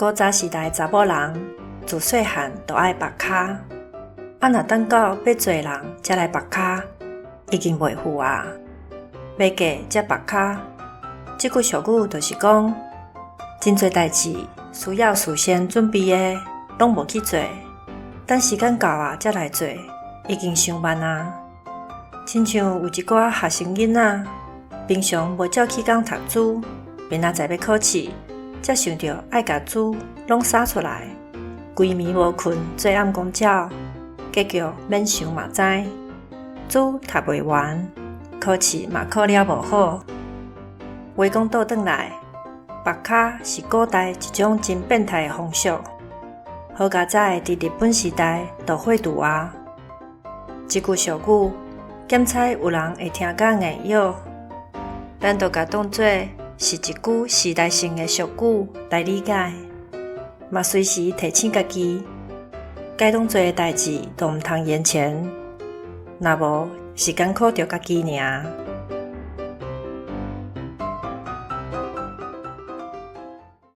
古早时代查某人自细汉就爱拔骹，若等到要做人才来拔骹，已经袂赴啊。要嫁才拔骹，即句俗语就是讲，真侪代志需要事先准备的，拢无去做，等时间到啊才来做，已经伤慢啊。亲像有一寡学生囡仔，平常无照起工读书，明仔载要考试，才想着爱甲书拢扫出来，规暝无困，做暗公照，结局免想嘛知，书读袂完，考试嘛考了无好。话讲倒转来，拔骹是古代一种真变态的风俗，好佳早伫日本时代就废除啊。即句俗语，检采有人会听甲硬摇，咱就甲当作是一句时代性的俗语来理解，嘛随时提醒家己，该当做的代志都毋通言前，若无是艰苦着家己尔。